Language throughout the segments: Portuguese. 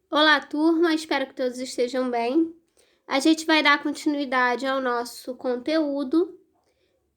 Olá, turma, espero que todos estejam bem. A gente vai dar continuidade ao nosso conteúdo.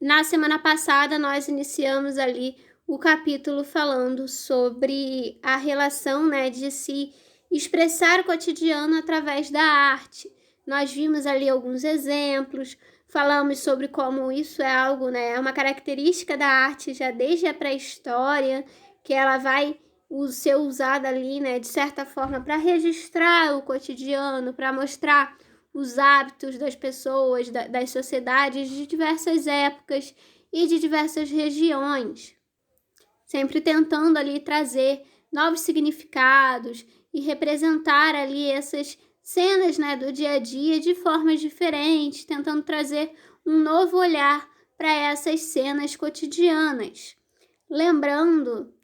Na semana passada, nós iniciamos ali o capítulo falando sobre a relação, de se expressar o cotidiano através da arte. Nós vimos ali alguns exemplos, falamos sobre como isso é algo, é uma característica da arte já desde a pré-história, que ela vai ser usada ali, de certa forma, para registrar o cotidiano, para mostrar os hábitos das pessoas, das sociedades de diversas épocas e de diversas regiões, sempre tentando ali trazer novos significados e representar ali essas cenas, do dia a dia de formas diferentes, tentando trazer um novo olhar para essas cenas cotidianas. Lembrando,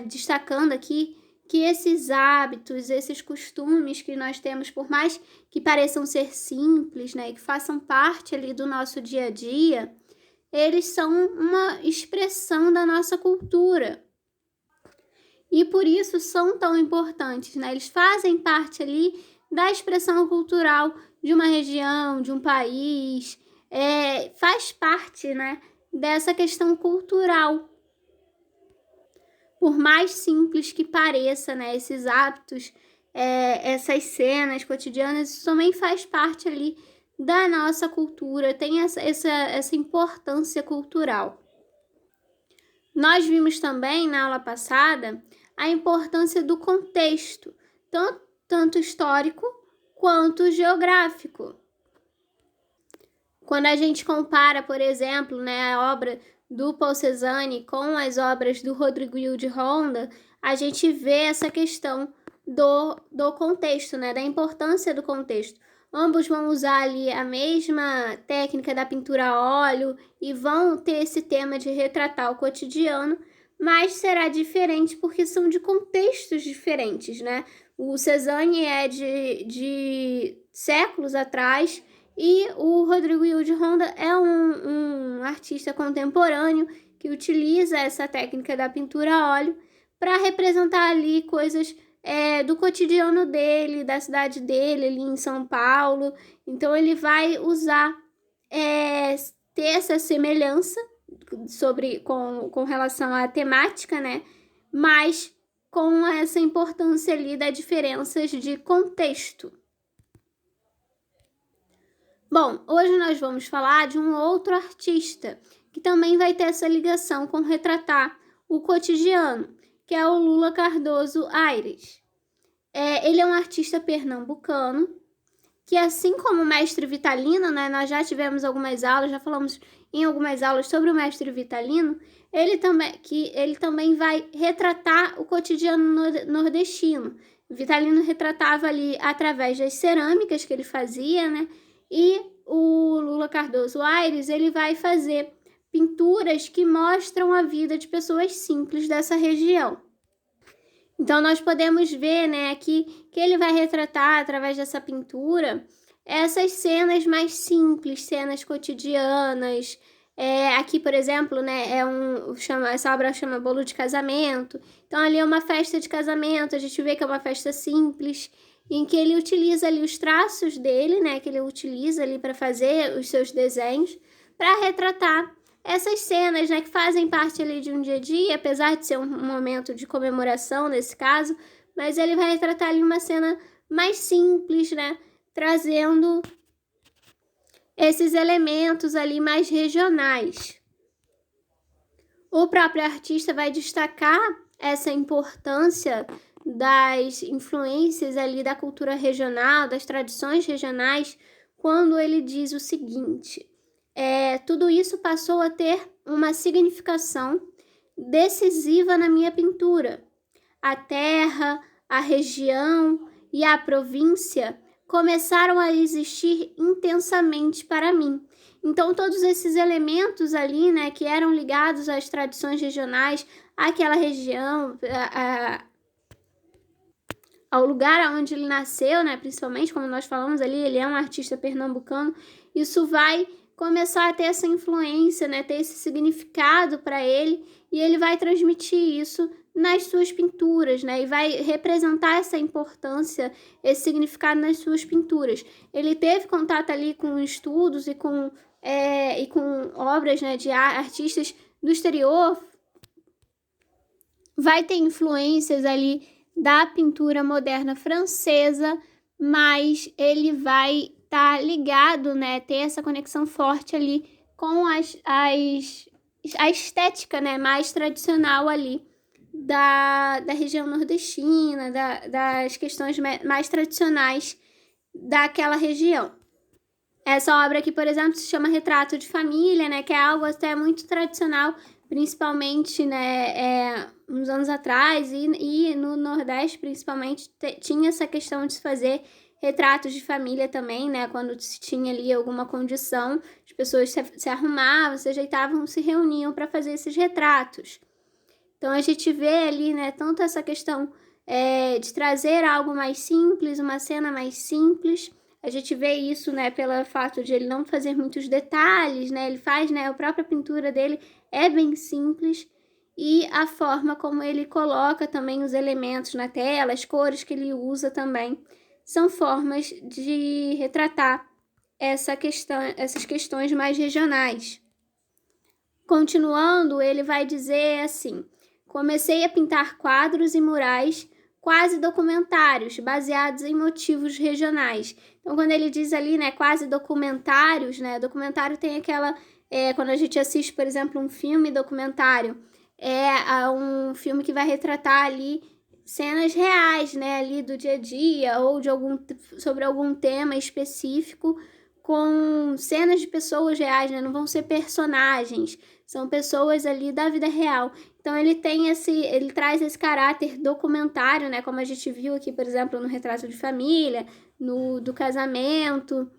destacando aqui que esses hábitos, esses costumes que nós temos, por mais que pareçam ser simples, e que façam parte ali do nosso dia a dia, eles são uma expressão da nossa cultura. E por isso são tão importantes, Eles fazem parte ali da expressão cultural de uma região, de um país, faz parte, dessa questão cultural. Por mais simples que pareça, esses hábitos, essas cenas cotidianas, isso também faz parte ali da nossa cultura, tem essa importância cultural. Nós vimos também, na aula passada, a importância do contexto, tanto histórico quanto geográfico. Quando a gente compara, por exemplo, a obra do Paul Cézanne com as obras do Rodrigo Hilde de Honda, a gente vê essa questão do contexto, da importância do contexto. Ambos vão usar ali a mesma técnica da pintura a óleo e vão ter esse tema de retratar o cotidiano, mas será diferente porque são de contextos diferentes, O Cézanne é de séculos atrás, e o Rodrigo Hilde de Honda é um artista contemporâneo que utiliza essa técnica da pintura a óleo para representar ali coisas do cotidiano dele, da cidade dele, ali em São Paulo. Então ele vai usar, ter essa semelhança com relação à temática, mas com essa importância ali das diferenças de contexto. Bom, hoje nós vamos falar de um outro artista que também vai ter essa ligação com retratar o cotidiano, que é o Lula Cardoso Aires. Ele é um artista pernambucano que, assim como o mestre Vitalino, nós já tivemos algumas aulas, já falamos em algumas aulas sobre o mestre Vitalino, ele também vai retratar o cotidiano nordestino. Vitalino retratava ali através das cerâmicas que ele fazia, E o Lula Cardoso Aires, ele vai fazer pinturas que mostram a vida de pessoas simples dessa região. Então, nós podemos ver, aqui, que ele vai retratar, através dessa pintura, essas cenas mais simples, cenas cotidianas. Aqui, por exemplo, essa obra chama Bolo de Casamento. Então, ali é uma festa de casamento, a gente vê que é uma festa simples, em que ele utiliza ali os traços dele, que ele utiliza ali para fazer os seus desenhos, para retratar essas cenas, que fazem parte ali de um dia a dia, apesar de ser um momento de comemoração nesse caso, mas ele vai retratar ali uma cena mais simples, trazendo esses elementos ali mais regionais. O próprio artista vai destacar essa importância das influências ali da cultura regional, das tradições regionais, quando ele diz o seguinte: tudo isso passou a ter uma significação decisiva na minha pintura. A terra, a região e a província começaram a existir intensamente para mim. Então, todos esses elementos ali, que eram ligados às tradições regionais, àquela região, ao lugar onde ele nasceu, principalmente, como nós falamos ali, ele é um artista pernambucano, isso vai começar a ter essa influência, ter esse significado para ele, e ele vai transmitir isso nas suas pinturas, né? E vai representar essa importância, esse significado nas suas pinturas. Ele teve contato ali com estudos e com obras, né, de artistas do exterior, vai ter influências ali da pintura moderna francesa, mas ele vai estar ligado, né, ter essa conexão forte ali com a estética, né, mais tradicional ali da região nordestina, das questões mais tradicionais daquela região. Essa obra aqui, por exemplo, se chama Retrato de Família, né, que é algo até muito tradicional, principalmente, né, uns anos atrás, e no Nordeste, principalmente, tinha essa questão de se fazer retratos de família também, né, quando se tinha ali alguma condição, as pessoas se arrumavam, se ajeitavam, se reuniam para fazer esses retratos. Então, a gente vê ali, né, tanto essa questão de trazer algo mais simples, uma cena mais simples. A gente vê isso, né, pelo fato de ele não fazer muitos detalhes, né, ele faz, né, a própria pintura dele é bem simples, e a forma como ele coloca também os elementos na tela, as cores que ele usa também, são formas de retratar essas questões mais regionais. Continuando, ele vai dizer assim: comecei a pintar quadros e murais quase documentários, baseados em motivos regionais. Então, quando ele diz ali, né, quase documentários, né, documentário tem aquela, quando a gente assiste, por exemplo, um filme documentário, um filme que vai retratar ali cenas reais, né, ali do dia a dia, ou sobre algum tema específico, com cenas de pessoas reais, né, não vão ser personagens, são pessoas ali da vida real. Então ele traz esse caráter documentário, né, como a gente viu aqui, por exemplo, no Retrato de Família, do casamento.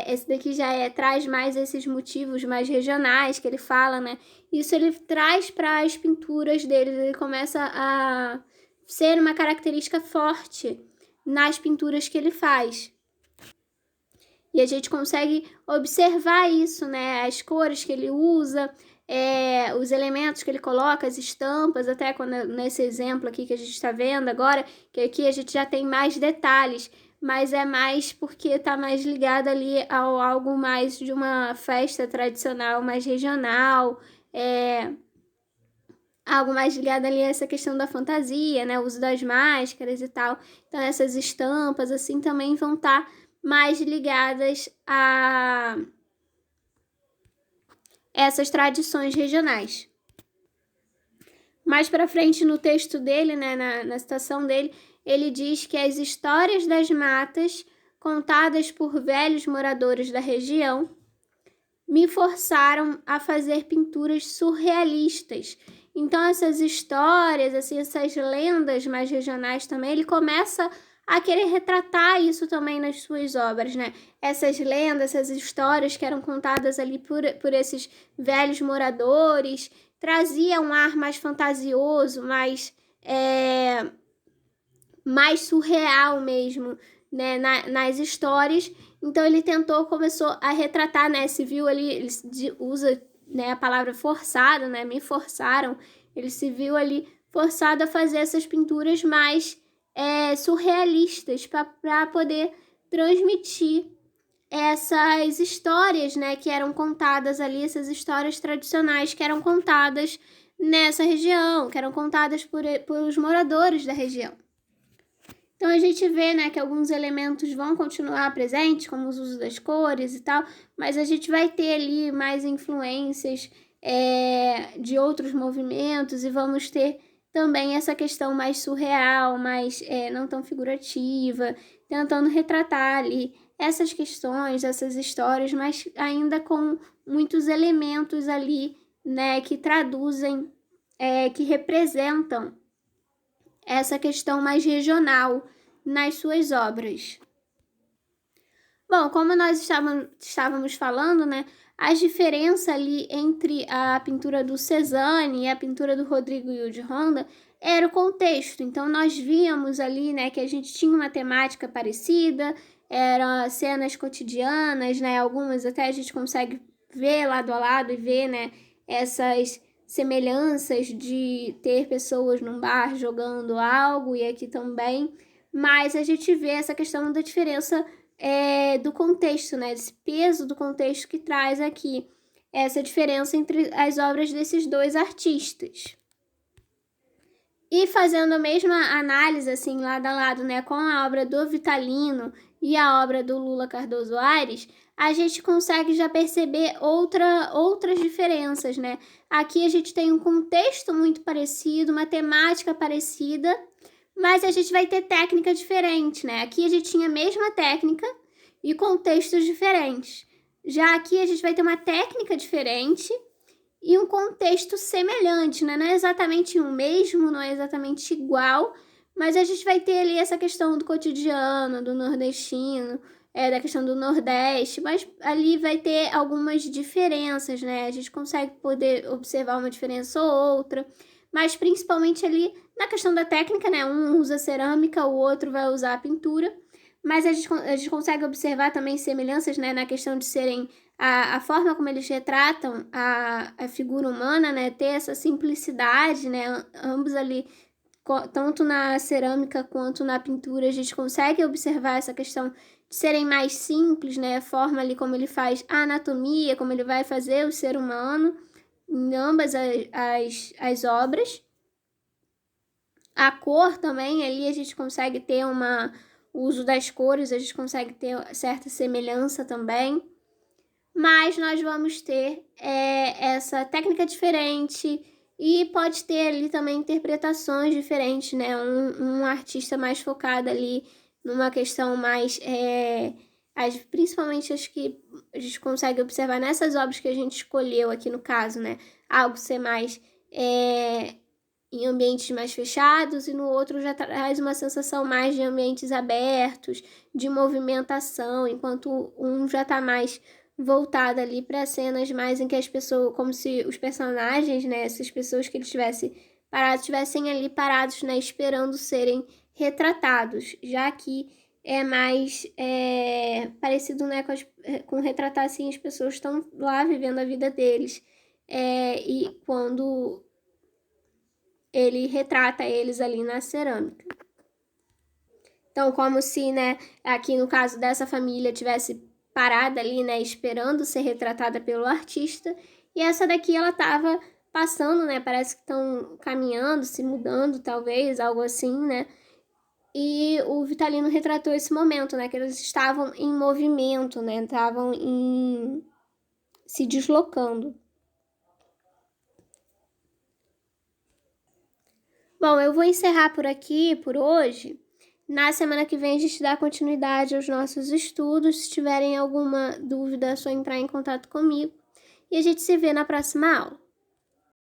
Esse daqui traz mais esses motivos mais regionais que ele fala, né? Isso ele traz para as pinturas dele, ele começa a ser uma característica forte nas pinturas que ele faz. E a gente consegue observar isso, né? As cores que ele usa, os elementos que ele coloca, as estampas, até nesse exemplo aqui que a gente está vendo agora, que aqui a gente já tem mais detalhes, mas é mais porque está mais ligado ali ao algo mais de uma festa tradicional, mais regional, algo mais ligado ali a essa questão da fantasia, né? O uso das máscaras e tal. Então essas estampas, assim, também vão estar mais ligadas a essas tradições regionais. Mais para frente no texto dele, né, na citação dele, ele diz que as histórias das matas, contadas por velhos moradores da região, me forçaram a fazer pinturas surrealistas. Então essas histórias, assim, essas lendas mais regionais também, ele começa a querer retratar isso também nas suas obras, né? Essas lendas, essas histórias que eram contadas ali por esses velhos moradores, trazia um ar mais fantasioso, mais surreal mesmo, né, nas histórias. Então ele começou a retratar, né, se viu ali, ele usa, né, a palavra forçado, né, me forçaram, ele se viu ali forçado a fazer essas pinturas mais surrealistas para poder transmitir essas histórias, né, que eram contadas ali, essas histórias tradicionais que eram contadas nessa região, que eram contadas por os moradores da região. Então a gente vê, né, que alguns elementos vão continuar presentes, como o uso das cores e tal, mas a gente vai ter ali mais influências de outros movimentos, e vamos ter também essa questão mais surreal, mais não tão figurativa, tentando retratar ali essas questões, essas histórias, mas ainda com muitos elementos ali, né, que traduzem, que representam essa questão mais regional nas suas obras. Bom, como nós estávamos falando, né, as diferenças ali entre a pintura do Cézanne e a pintura do Rodrigo Hilde de Honda era o contexto. Então nós víamos ali, né, que a gente tinha uma temática parecida, eram cenas cotidianas, né, algumas até a gente consegue ver lado a lado e ver, né, essas semelhanças de ter pessoas num bar jogando algo e aqui também, mas a gente vê essa questão da diferença do contexto, né? Esse peso do contexto que traz aqui essa diferença entre as obras desses dois artistas. E fazendo a mesma análise, assim, lado a lado, né, com a obra do Vitalino e a obra do Lula Cardoso Aires, a gente consegue já perceber outras diferenças, né? Aqui a gente tem um contexto muito parecido, uma temática parecida, mas a gente vai ter técnica diferente, né? Aqui a gente tinha a mesma técnica e contextos diferentes. Já aqui a gente vai ter uma técnica diferente e um contexto semelhante, né? Não é exatamente o mesmo, não é exatamente igual, mas a gente vai ter ali essa questão do cotidiano, do nordestino, da questão do Nordeste, mas ali vai ter algumas diferenças, né? A gente consegue poder observar uma diferença ou outra, mas principalmente ali na questão da técnica, né? Um usa cerâmica, o outro vai usar a pintura, mas a gente consegue observar também semelhanças, né? Na questão de serem a forma como eles retratam a figura humana, né? Ter essa simplicidade, né? Ambos ali, tanto na cerâmica quanto na pintura, a gente consegue observar essa questão de serem mais simples, né? A forma ali como ele faz a anatomia, como ele vai fazer o ser humano em ambas as obras. A cor também, ali a gente consegue ter o uso das cores, a gente consegue ter certa semelhança também. Mas nós vamos ter essa técnica diferente e pode ter ali também interpretações diferentes, né? Um artista mais focado ali numa questão mais... principalmente acho que a gente consegue observar nessas obras que a gente escolheu aqui no caso, né? Algo ser mais em ambientes mais fechados e no outro já traz uma sensação mais de ambientes abertos, de movimentação, enquanto um já está mais voltada ali para cenas mais em que as pessoas, como se os personagens, né, essas pessoas que eles estivessem ali parados, né, esperando serem retratados, já que é mais parecido, né, com retratar assim, as pessoas estão lá vivendo a vida deles, e quando ele retrata eles ali na cerâmica. Então, como se, né, aqui no caso dessa família tivesse parada ali, né, esperando ser retratada pelo artista, e essa daqui ela tava passando, né, parece que estão caminhando, se mudando, talvez, algo assim, né, e o Vitalino retratou esse momento, né, que eles estavam em movimento, né, estavam se deslocando. Bom, eu vou encerrar por aqui, por hoje. Na semana que vem a gente dá continuidade aos nossos estudos. Se tiverem alguma dúvida, é só entrar em contato comigo. E a gente se vê na próxima aula.